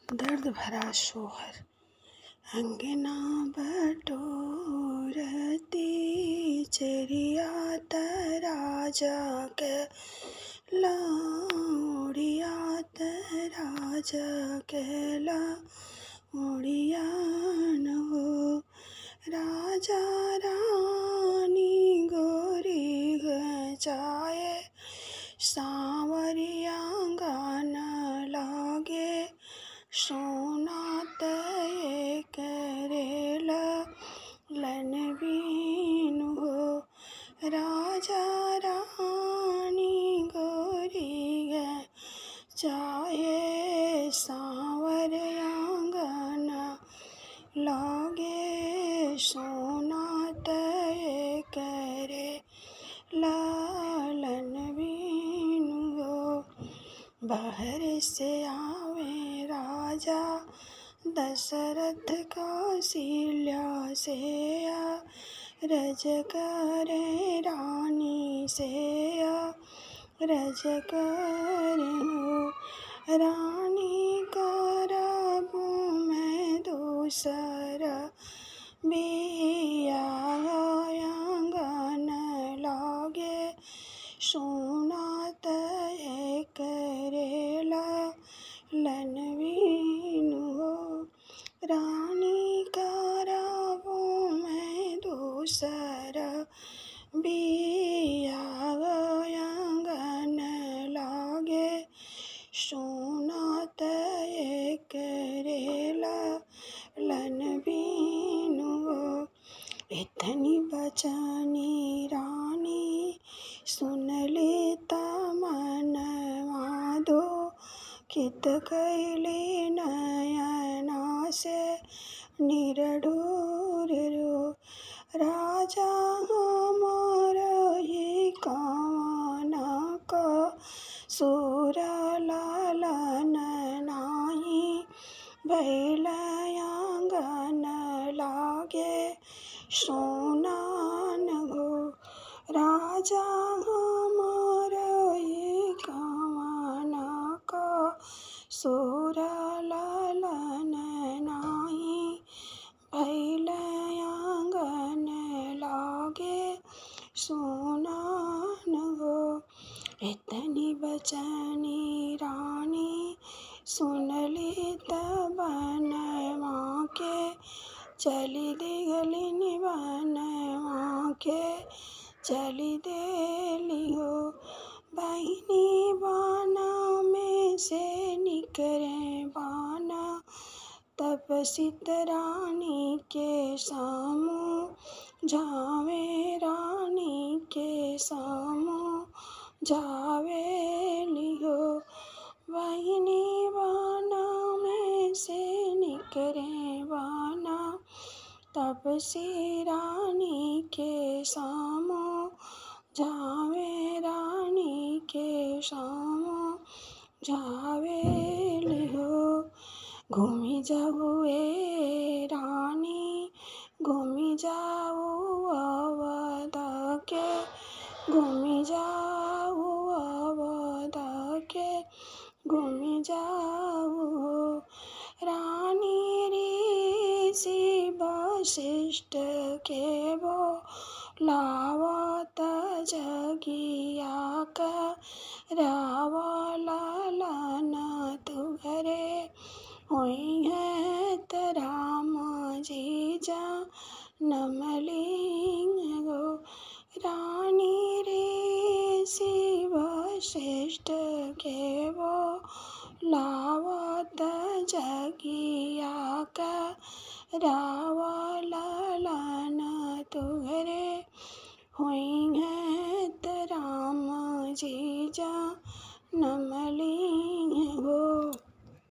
दर्द भरा शोहर अंगना बटोरती चरिया तराजा के लाउड़िया तराजा के लाउड़िया न हो राजा रानी गोरी गचाए सांवरिया गाना लागे सोना तय करेला लन बीन हो राजा रानी गोरी चाहे सांवर आंगना लागे सोना तय करे लालन बीन हो बाहर से आवे राजा दशरथ कौशल्या से रज करे रानी से रज करे हो रानी करबू मैं दूसरा बिया आंगन लागे सोना तय करेला लन बीन हो रानी करबू मैं दूसरा बिया आंगन लागे सोना तय करेला लन बीन हो इतनी बचनी रानी सुन लेता मनवा दो कित कैले नयना से निरढूर रो राजा हमार ही कामना का सूर लालन नाही भैल आंगन लागे सोना न हो राजा हमार ही कामना का सूर लालन नाही भैल आंगन लागे सोना न हो इतनी बचनी रानी सुन ली बनवा के चली दिगली बनवा के चली देली हो बहिनी बाना में से निकरे बाना तपसित रानी के सामू जावे रानी के सामू जावे लिहो बहिनी बाना में से निकरे बाना तपसी रानी के सामू जावे रानी के सामू जावे लिहो घूमी जाओ ए रानी घूमी जाओ अवध के घूमी जाओ अवध के घूमी जाओ रानी ऋषि वशिष्ठ के वो लावत जगिया का रावलालन तुहरे हुई है राम जी जा नमलिंग गो रानी ऋषि वशिष्ठ के वो लावत जगिया का रावलालन तुहरे